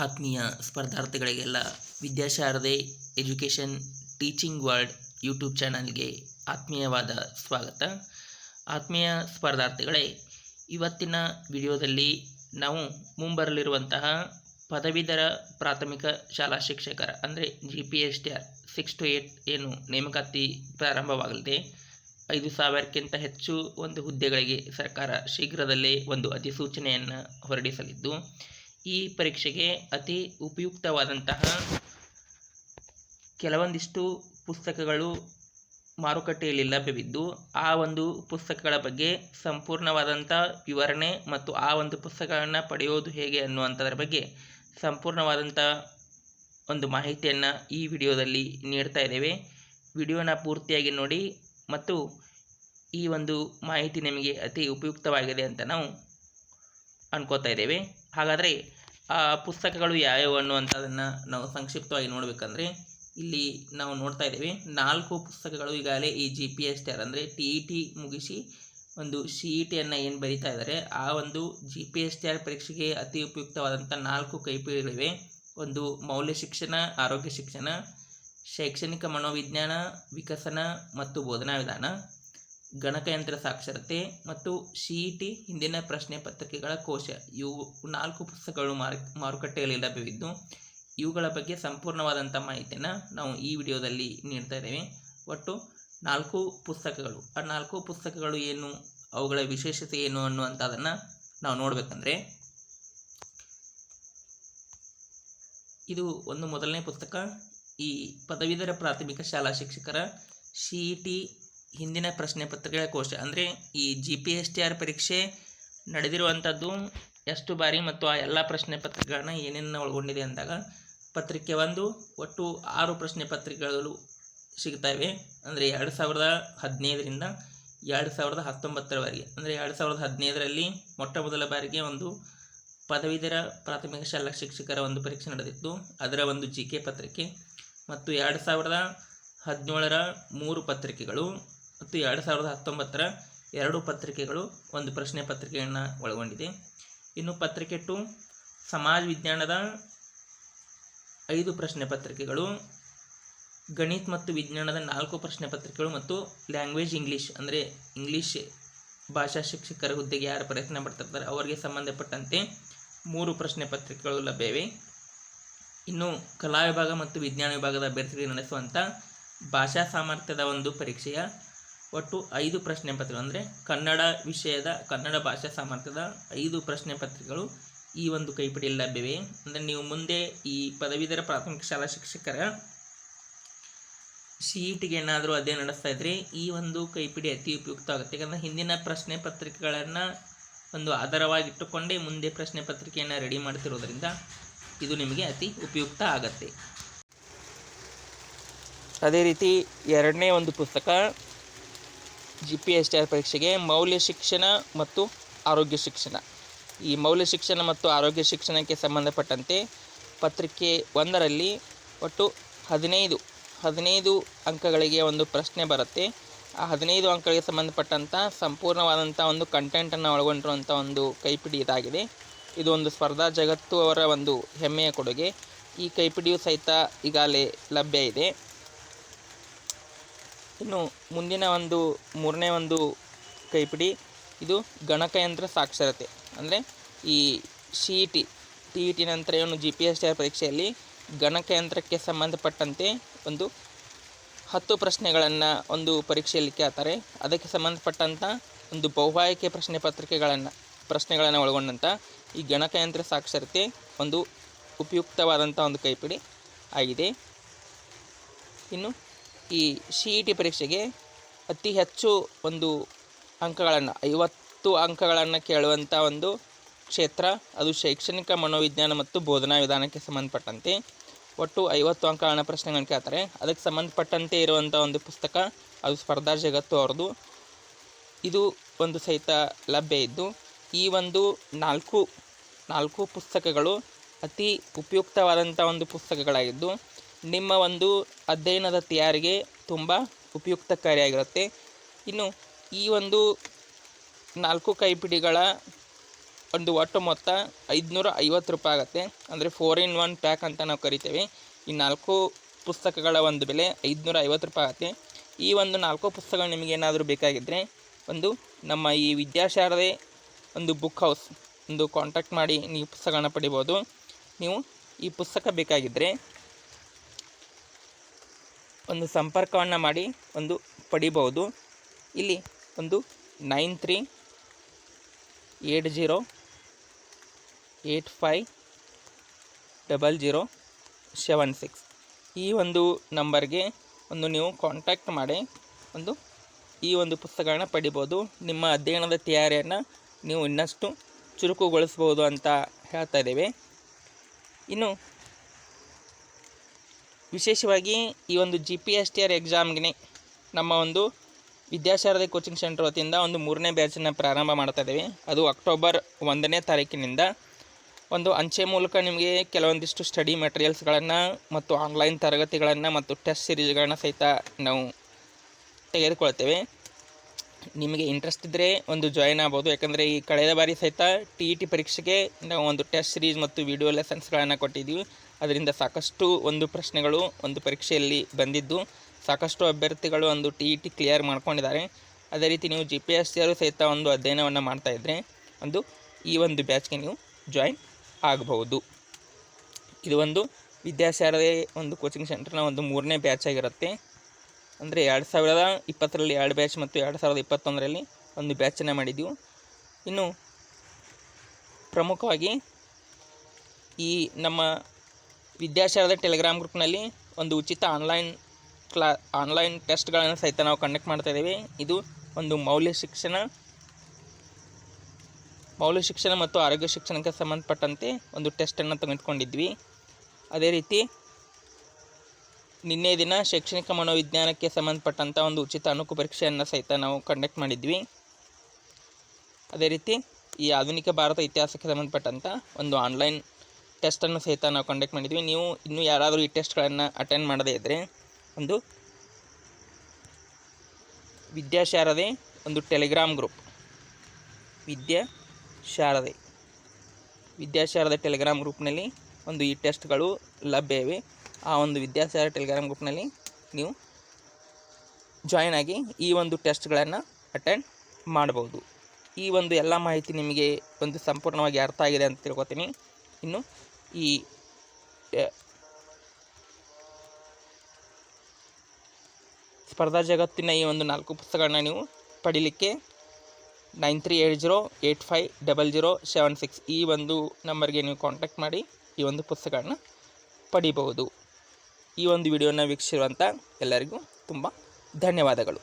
ಆತ್ಮೀಯ ಸ್ಪರ್ಧಾರ್ಥಿಗಳಿಗೆಲ್ಲ Vidyasharade education teaching world YouTube ಚಾನಲ್ಗೆ ಆತ್ಮೀಯವಾದ ಸ್ವಾಗತ. ಆತ್ಮೀಯ ಸ್ಪರ್ಧಾರ್ಥಿಗಳೇ, ಇವತ್ತಿನ ವಿಡಿಯೋದಲ್ಲಿ ನಾವು ಮುಂಬರಲಿರುವಂತಹ ಪದವೀಧರ ಪ್ರಾಥಮಿಕ ಶಾಲಾ ಶಿಕ್ಷಕರ ಅಂದರೆ GPSTR 6 to 8 ಏನು ನೇಮಕಾತಿ ಪ್ರಾರಂಭವಾಗಲಿದೆ. 5,000ಕ್ಕಿಂತ ಹೆಚ್ಚು ಒಂದು ಹುದ್ದೆಗಳಿಗೆ ಸರ್ಕಾರ ಶೀಘ್ರದಲ್ಲೇ ಒಂದು ಅಧಿಸೂಚನೆಯನ್ನು ಹೊರಡಿಸಲಿದ್ದು, ಈ ಪರೀಕ್ಷೆಗೆ ಅತಿ ಉಪಯುಕ್ತವಾದಂತಹ ಕೆಲವೊಂದಿಷ್ಟು ಪುಸ್ತಕಗಳು ಮಾರುಕಟ್ಟೆಯಲ್ಲಿ ಲಭ್ಯವಿದ್ದು, ಆ ಒಂದು ಪುಸ್ತಕಗಳ ಬಗ್ಗೆ ಸಂಪೂರ್ಣವಾದಂಥ ವಿವರಣೆ ಮತ್ತು ಆ ಒಂದು ಪುಸ್ತಕಗಳನ್ನು ಪಡೆಯೋದು ಹೇಗೆ ಅನ್ನುವಂಥದ್ರ ಬಗ್ಗೆ ಸಂಪೂರ್ಣವಾದಂಥ ಒಂದು ಮಾಹಿತಿಯನ್ನು ಈ ವಿಡಿಯೋದಲ್ಲಿ ನೀಡ್ತಾ ಇದ್ದೇವೆ. ವಿಡಿಯೋನ ಪೂರ್ತಿಯಾಗಿ ನೋಡಿ ಮತ್ತು ಈ ಒಂದು ಮಾಹಿತಿ ನಿಮಗೆ ಅತಿ ಉಪಯುಕ್ತವಾಗಿದೆ ಅಂತ ನಾವು ಅನ್ಕೋತಾ ಇದ್ದೇವೆ. ಹಾಗಾದರೆ ಆ ಪುಸ್ತಕಗಳು ಯಾವ್ಯಾವು ಅನ್ನುವಂಥದ್ದನ್ನು ನಾವು ಸಂಕ್ಷಿಪ್ತವಾಗಿ ನೋಡಬೇಕಂದ್ರೆ, ಇಲ್ಲಿ ನಾವು ನೋಡ್ತಾ ಇದ್ದೇವೆ 4 ಪುಸ್ತಕಗಳು ಈಗಾಗಲೇ ಈ GPSTR ಅಂದರೆ TET ಮುಗಿಸಿ ಒಂದು CETಯನ್ನು ಏನು ಬರೀತಾ ಇದ್ದಾರೆ ಆ ಒಂದು GPSTR ಪರೀಕ್ಷೆಗೆ ಅತಿ ಉಪಯುಕ್ತವಾದಂಥ 4 ಕೈಪಿಡಿಗಳಿವೆ. ಒಂದು ಮೌಲ್ಯ ಶಿಕ್ಷಣ, ಆರೋಗ್ಯ ಶಿಕ್ಷಣ, ಶೈಕ್ಷಣಿಕ ಮನೋವಿಜ್ಞಾನ, ವಿಕಸನ ಮತ್ತು ಬೋಧನಾ ವಿಧಾನ, ಗಣಕಯಂತ್ರ ಸಾಕ್ಷರತೆ ಮತ್ತು CET ಹಿಂದಿನ ಪ್ರಶ್ನೆ ಪತ್ರಿಕೆಗಳ ಕೋಶ. ಇವು 4 ಪುಸ್ತಕಗಳು ಮಾರುಕಟ್ಟೆಯಲ್ಲಿ ಲಭ್ಯವಿದ್ದು, ಇವುಗಳ ಬಗ್ಗೆ ಸಂಪೂರ್ಣವಾದಂಥ ಮಾಹಿತಿಯನ್ನು ನಾವು ಈ ವಿಡಿಯೋದಲ್ಲಿ ನೀಡ್ತಾ ಇದ್ದೇವೆ. ಒಟ್ಟು 4 ಪುಸ್ತಕಗಳು. ಆ 4 ಪುಸ್ತಕಗಳು ಏನು, ಅವುಗಳ ವಿಶೇಷತೆ ಏನು ಅನ್ನುವಂಥದ್ದನ್ನು ನಾವು ನೋಡಬೇಕಂದ್ರೆ, ಇದು ಒಂದು ಮೊದಲನೇ ಪುಸ್ತಕ. ಈ ಪದವೀಧರ ಪ್ರಾಥಮಿಕ ಶಾಲಾ ಶಿಕ್ಷಕರ CET ಹಿಂದಿನ ಪ್ರಶ್ನೆ ಪತ್ರಿಕೆಗಳ ಕೋಶ. ಅಂದರೆ ಈ GPSTR ಪರೀಕ್ಷೆ ನಡೆದಿರುವಂಥದ್ದು ಎಷ್ಟು ಬಾರಿ ಮತ್ತು ಆ ಎಲ್ಲ ಪ್ರಶ್ನೆ ಪತ್ರಿಕೆಗಳನ್ನ ಏನೇನು ಒಳಗೊಂಡಿದೆ ಅಂದಾಗ, ಪತ್ರಿಕೆ 1 ಒಟ್ಟು 6 ಪ್ರಶ್ನೆ ಪತ್ರಿಕೆಗಳು ಸಿಗ್ತವೆ. ಅಂದರೆ 2015ರಿಂದ 2019ರವರೆಗೆ. ಅಂದರೆ 2015ರಲ್ಲಿ ಮೊಟ್ಟ ಮೊದಲ ಬಾರಿಗೆ ಒಂದು ಪದವೀಧರ ಪ್ರಾಥಮಿಕ ಶಾಲಾ ಶಿಕ್ಷಕರ ಒಂದು ಪರೀಕ್ಷೆ ನಡೆದಿತ್ತು, ಅದರ ಒಂದು GK ಪತ್ರಿಕೆ. ಮತ್ತು 2017ರ 3 ಪತ್ರಿಕೆಗಳು ಮತ್ತು 2019ರ 2 ಪತ್ರಿಕೆಗಳು ಒಂದು ಪ್ರಶ್ನೆ ಪತ್ರಿಕೆಯನ್ನು ಒಳಗೊಂಡಿದೆ. ಇನ್ನು ಪತ್ರಿಕೆ 2 ಸಮಾಜ ವಿಜ್ಞಾನದ 5 ಪ್ರಶ್ನೆ ಪತ್ರಿಕೆಗಳು, ಗಣಿತ ಮತ್ತು ವಿಜ್ಞಾನದ 4 ಪ್ರಶ್ನೆ ಪತ್ರಿಕೆಗಳು ಮತ್ತು ಲ್ಯಾಂಗ್ವೇಜ್ ಇಂಗ್ಲೀಷ್ ಅಂದರೆ ಇಂಗ್ಲೀಷ್ ಭಾಷಾ ಶಿಕ್ಷಕರ ಹುದ್ದೆಗೆ ಯಾರು ಪ್ರಯತ್ನ ಪಡ್ತಿರ್ತಾರೆ ಅವರಿಗೆ ಸಂಬಂಧಪಟ್ಟಂತೆ 3 ಪ್ರಶ್ನೆ ಪತ್ರಿಕೆಗಳು ಲಭ್ಯವಿವೆ. ಇನ್ನು ಕಲಾ ವಿಭಾಗ ಮತ್ತು ವಿಜ್ಞಾನ ವಿಭಾಗದ ಅಭ್ಯರ್ಥಿಗಳಿಗೆ ನಡೆಸುವಂಥ ಭಾಷಾ ಸಾಮರ್ಥ್ಯದ ಒಂದು ಪರೀಕ್ಷೆಯ ಒಟ್ಟು 5 ಪ್ರಶ್ನೆ ಪತ್ರಿಕೆಗಳು ಅಂದರೆ ಕನ್ನಡ ವಿಷಯದ ಕನ್ನಡ ಭಾಷಾ ಸಾಮರ್ಥ್ಯದ 5 ಪ್ರಶ್ನೆ ಪತ್ರಿಕೆಗಳು ಈ ಒಂದು ಕೈಪಿಡಿಯಲ್ಲಿ ಲಭ್ಯವಿವೆ. ಅಂದರೆ ನೀವು ಮುಂದೆ ಈ ಪದವೀಧರ ಪ್ರಾಥಮಿಕ ಶಾಲಾ ಶಿಕ್ಷಕರ CETಗೆ ಏನಾದರೂ ಅಧ್ಯಯನ ನಡೆಸ್ತಾ ಇದ್ದರೆ ಈ ಒಂದು ಕೈಪಿಡಿ ಅತಿ ಉಪಯುಕ್ತ ಆಗುತ್ತೆ. ಯಾಕಂದರೆ ಹಿಂದಿನ ಪ್ರಶ್ನೆ ಪತ್ರಿಕೆಗಳನ್ನು ಒಂದು ಆಧಾರವಾಗಿಟ್ಟುಕೊಂಡೇ ಮುಂದೆ ಪ್ರಶ್ನೆ ಪತ್ರಿಕೆಯನ್ನು ರೆಡಿ ಮಾಡ್ತಿರೋದ್ರಿಂದ ಇದು ನಿಮಗೆ ಅತಿ ಉಪಯುಕ್ತ ಆಗತ್ತೆ. ಅದೇ ರೀತಿ ಎರಡನೇ ಒಂದು ಪುಸ್ತಕ GPSTR ಪರೀಕ್ಷೆಗೆ ಮೌಲ್ಯ ಶಿಕ್ಷಣ ಮತ್ತು ಆರೋಗ್ಯ ಶಿಕ್ಷಣ. ಈ ಮೌಲ್ಯ ಶಿಕ್ಷಣ ಮತ್ತು ಆರೋಗ್ಯ ಶಿಕ್ಷಣಕ್ಕೆ ಸಂಬಂಧಪಟ್ಟಂತೆ ಪತ್ರಿಕೆ 1ರಲ್ಲಿ ಒಟ್ಟು 15 ಅಂಕಗಳಿಗೆ ಒಂದು ಪ್ರಶ್ನೆ ಬರುತ್ತೆ. ಆ 15 ಅಂಕಗಳಿಗೆ ಸಂಬಂಧಪಟ್ಟಂಥ ಸಂಪೂರ್ಣವಾದಂಥ ಒಂದು ಕಂಟೆಂಟನ್ನು ಒಳಗೊಂಡಿರುವಂಥ ಒಂದು ಕೈಪಿಡಿ ಇದಾಗಿದೆ. ಇದು ಒಂದು ಸ್ಪರ್ಧಾ ಜಗತ್ತು ಅವರ ಒಂದು ಹೆಮ್ಮೆಯ ಕೊಡುಗೆ. ಈ ಕೈಪಿಡಿಯು ಸಹಿತ ಈಗಾಗಲೇ ಲಭ್ಯ ಇದೆ. ಇನ್ನು ಮುಂದಿನ ಒಂದು 3ನೇ ಒಂದು ಕೈಪಿಡಿ, ಇದು ಗಣಕಯಂತ್ರ ಸಾಕ್ಷರತೆ. ಅಂದರೆ ಈ TET ನಂತರ ಏನು GPSTR ಪರೀಕ್ಷೆಯಲ್ಲಿ ಗಣಕಯಂತ್ರಕ್ಕೆ ಸಂಬಂಧಪಟ್ಟಂತೆ ಒಂದು 10 ಪ್ರಶ್ನೆಗಳನ್ನು ಒಂದು ಪರೀಕ್ಷೆಯಲ್ಲಿ ಕೇಳ್ತಾರೆ. ಅದಕ್ಕೆ ಸಂಬಂಧಪಟ್ಟಂಥ ಒಂದು ಬಹುಆಯ್ಕೆ ಪ್ರಶ್ನೆಗಳನ್ನು ಒಳಗೊಂಡಂಥ ಈ ಗಣಕಯಂತ್ರ ಸಾಕ್ಷರತೆ ಒಂದು ಉಪಯುಕ್ತವಾದಂಥ ಒಂದು ಕೈಪಿಡಿ ಆಗಿದೆ. ಇನ್ನು ಈ CET ಪರೀಕ್ಷೆಗೆ ಅತಿ ಹೆಚ್ಚು ಒಂದು ಅಂಕಗಳನ್ನು 50 ಅಂಕಗಳನ್ನು ಕೇಳುವಂಥ ಒಂದು ಕ್ಷೇತ್ರ ಅದು ಶೈಕ್ಷಣಿಕ ಮನೋವಿಜ್ಞಾನ ಮತ್ತು ಬೋಧನಾ ವಿಧಾನಕ್ಕೆ ಸಂಬಂಧಪಟ್ಟಂತೆ ಒಟ್ಟು 50 ಅಂಕಗಳನ್ನು ಪ್ರಶ್ನೆಗಳನ್ನು ಕೇಳ್ತಾರೆ. ಅದಕ್ಕೆ ಸಂಬಂಧಪಟ್ಟಂತೆ ಇರುವಂಥ ಒಂದು ಪುಸ್ತಕ ಅದು ಸ್ಪರ್ಧಾ ಜಗತ್ತು ಅವ್ರದ್ದು. ಇದು ಒಂದು ಸಹಿತ ಲಭ್ಯ ಇದ್ದು, ಈ ಒಂದು 4 ಪುಸ್ತಕಗಳು ಅತಿ ಉಪಯುಕ್ತವಾದಂಥ ಒಂದು ಪುಸ್ತಕಗಳಾಗಿದ್ದು ನಿಮ್ಮ ಒಂದು ಅಧ್ಯಯನದ ತಯಾರಿಗೆ ತುಂಬ ಉಪಯುಕ್ತಕಾರಿಯಾಗಿರುತ್ತೆ. ಇನ್ನು ಈ ಒಂದು 4 ಕೈಪಿಡಿಗಳ ಒಂದು ಒಟ್ಟು ಮೊತ್ತ 550 ರೂಪಾಯಿ ಆಗುತ್ತೆ. ಅಂದರೆ 4-in-1 ಪ್ಯಾಕ್ ಅಂತ ನಾವು ಕರಿತೇವೆ. ಈ 4 ಪುಸ್ತಕಗಳ ಒಂದು ಬೆಲೆ 550 ರೂಪಾಯಿ ಆಗುತ್ತೆ. ಈ ಒಂದು 4 ಪುಸ್ತಕಗಳು ನಿಮಗೇನಾದರೂ ಬೇಕಾಗಿದ್ದರೆ ಒಂದು ನಮ್ಮ ಈ ವಿದ್ಯಾಶಾರದೆ ಒಂದು ಬುಕ್ ಹೌಸ್ ಒಂದು ಕಾಂಟ್ಯಾಕ್ಟ್ ಮಾಡಿ ನೀವು ಪುಸ್ತಕಗಳನ್ನ ಪಡಿಬೋದು. ನೀವು ಈ ಪುಸ್ತಕ ಬೇಕಾಗಿದ್ದರೆ ಒಂದು ಸಂಪರ್ಕವನ್ನು ಮಾಡಿ ಒಂದು ಪಡಿಬೋದು. ಇಲ್ಲಿ ಒಂದು 9380850076 ಈ ಒಂದು ನಂಬರ್ಗೆ ಒಂದು ನೀವು ಕಾಂಟ್ಯಾಕ್ಟ್ ಮಾಡಿ ಈ ಒಂದು ಪುಸ್ತಕಗಳನ್ನ ಪಡಿಬೋದು. ನಿಮ್ಮ ಅಧ್ಯಯನದ ತಯಾರಿಯನ್ನು ನೀವು ಇನ್ನಷ್ಟು ಚುರುಕುಗೊಳಿಸ್ಬೋದು ಅಂತ ಹೇಳ್ತಾ ಇದ್ದೇವೆ. ಇನ್ನು ವಿಶೇಷವಾಗಿ ಈ ಒಂದು GPSTR ಎಕ್ಸಾಮ್ಗೆ ನಮ್ಮ ಒಂದು ವಿದ್ಯಾಶಾರದೆ ಕೋಚಿಂಗ್ ಸೆಂಟರ್ ವತಿಯಿಂದ ಒಂದು 3ನೇ ಬ್ಯಾಚನ್ನು ಪ್ರಾರಂಭ ಮಾಡ್ತಾ ಇದ್ದೇವೆ. ಅದು ಅಕ್ಟೋಬರ್ 1ನೇ ತಾರೀಕಿನಿಂದ ಒಂದು ಅಂಚೆ ಮೂಲಕ ನಿಮಗೆ ಕೆಲವೊಂದಿಷ್ಟು ಸ್ಟಡಿ ಮೆಟೀರಿಯಲ್ಸ್ಗಳನ್ನು ಮತ್ತು ಆನ್ಲೈನ್ ತರಗತಿಗಳನ್ನು ಮತ್ತು ಟೆಸ್ಟ್ ಸಿರೀಸ್ಗಳನ್ನ ಸಹಿತ ನಾವು ತೆಗೆದುಕೊಳ್ತೇವೆ. ನಿಮಗೆ ಇಂಟ್ರೆಸ್ಟ್ ಇದ್ದರೆ ಒಂದು ಜಾಯಿನ್ ಆಗ್ಬೋದು. ಯಾಕಂದರೆ ಈ ಕಳೆದ ಬಾರಿ ಸಹಿತ TET ಪರೀಕ್ಷೆಗೆ ನಾವು ಒಂದು ಟೆಸ್ಟ್ ಸಿರೀಸ್ ಮತ್ತು ವಿಡಿಯೋ ಲೆಸನ್ಸ್ಗಳನ್ನು ಕೊಟ್ಟಿದ್ದೀವಿ. ಅದರಿಂದ ಸಾಕಷ್ಟು ಒಂದು ಪ್ರಶ್ನೆಗಳು ಒಂದು ಪರೀಕ್ಷೆಯಲ್ಲಿ ಬಂದಿದ್ದು ಸಾಕಷ್ಟು ಅಭ್ಯರ್ಥಿಗಳು ಒಂದು TET ಕ್ಲಿಯರ್ ಮಾಡ್ಕೊಂಡಿದ್ದಾರೆ. ಅದೇ ರೀತಿ ನೀವು GPSTR ಸಹಿತ ಒಂದು ಅಧ್ಯಯನವನ್ನು ಮಾಡ್ತಾಯಿದ್ರೆ ಈ ಒಂದು ಬ್ಯಾಚ್ಗೆ ನೀವು ಜಾಯಿನ್ ಆಗಬಹುದು. ಇದು ಒಂದು ವಿದ್ಯಾಶಾರದೆ ಒಂದು ಕೋಚಿಂಗ್ ಸೆಂಟರ್ನ ಒಂದು 3ನೇ ಬ್ಯಾಚ್ ಆಗಿರುತ್ತೆ. ಅಂದರೆ 2020ರಲ್ಲಿ 2 ಬ್ಯಾಚ್ ಮತ್ತು 2021ರಲ್ಲಿ ಒಂದು ಬ್ಯಾಚನ್ನು ಮಾಡಿದ್ದೀವಿ. ಇನ್ನು ಪ್ರಮುಖವಾಗಿ ಈ ನಮ್ಮ ವಿದ್ಯಾಶಾರದೆ ಟೆಲಿಗ್ರಾಮ್ ಗ್ರೂಪ್ನಲ್ಲಿ ಒಂದು ಉಚಿತ ಆನ್ಲೈನ್ ಟೆಸ್ಟ್ಗಳನ್ನು ಸಹಿತ ನಾವು ಕಂಡಕ್ಟ್ ಮಾಡ್ತಾಯಿದ್ದೇವೆ. ಇದು ಒಂದು ಮೌಲ್ಯ ಶಿಕ್ಷಣ ಮತ್ತು ಆರೋಗ್ಯ ಶಿಕ್ಷಣಕ್ಕೆ ಸಂಬಂಧಪಟ್ಟಂತೆ ಒಂದು ಟೆಸ್ಟನ್ನು ತೆಗೆದುಕೊಂಡಿದ್ವಿ. ಅದೇ ರೀತಿ ನಿನ್ನೆ ದಿನ ಶೈಕ್ಷಣಿಕ ಮನೋವಿಜ್ಞಾನಕ್ಕೆ ಸಂಬಂಧಪಟ್ಟಂಥ ಒಂದು ಉಚಿತ ಅಣುಕು ಪರೀಕ್ಷೆಯನ್ನು ಸಹಿತ ನಾವು ಕಂಡಕ್ಟ್ ಮಾಡಿದ್ವಿ. ಅದೇ ರೀತಿ ಈ ಆಧುನಿಕ ಭಾರತ ಇತಿಹಾಸಕ್ಕೆ ಸಂಬಂಧಪಟ್ಟಂಥ ಒಂದು ಆನ್ಲೈನ್ ಟೆಸ್ಟನ್ನು ಸಹಿತ ನಾವು ಕಂಡಕ್ಟ್ ಮಾಡಿದ್ವಿ. ನೀವು ಇನ್ನೂ ಯಾರಾದರೂ ಈ ಟೆಸ್ಟ್ಗಳನ್ನು ಅಟೆಂಡ್ ಮಾಡದೇ ಇದ್ದರೆ ಒಂದು ವಿದ್ಯಾಶಾರದೆ ಒಂದು ಟೆಲಿಗ್ರಾಮ್ ಗ್ರೂಪ್ ವಿದ್ಯಾಶಾರದೆ ಟೆಲಿಗ್ರಾಮ್ ಗ್ರೂಪ್ನಲ್ಲಿ ಒಂದು ಈ ಟೆಸ್ಟ್ಗಳು ಲಭ್ಯ ಇವೆ. ಆ ಒಂದು ವಿದ್ಯಾಶಾರದೆ ಟೆಲಿಗ್ರಾಮ್ ಗ್ರೂಪ್ನಲ್ಲಿ ನೀವು ಜಾಯಿನ್ ಆಗಿ ಈ ಒಂದು ಟೆಸ್ಟ್ಗಳನ್ನು ಅಟೆಂಡ್ ಮಾಡ್ಬೋದು. ಈ ಒಂದು ಎಲ್ಲ ಮಾಹಿತಿ ನಿಮಗೆ ಒಂದು ಸಂಪೂರ್ಣವಾಗಿ ಅರ್ಥ ಆಗಿದೆ ಅಂತ ತಿಳ್ಕೊತೀನಿ. ಇನ್ನು ಈ ಸ್ಪರ್ಧಾ ಜಗತ್ತಿನ ಈ ಒಂದು 4 ಪುಸ್ತಕಗಳನ್ನ ನೀವು ಪಡೀಲಿಕ್ಕೆ 9380850076 ಈ ಒಂದು ನಂಬರ್ಗೆ ನೀವು ಕಾಂಟ್ಯಾಕ್ಟ್ ಮಾಡಿ ಈ ಒಂದು ಪುಸ್ತಕಗಳನ್ನ ಪಡಿಬಹುದು. ಈ ಒಂದು ವಿಡಿಯೋನ ವೀಕ್ಷಿಸಿರುವಂಥ ಎಲ್ಲರಿಗೂ ತುಂಬ ಧನ್ಯವಾದಗಳು.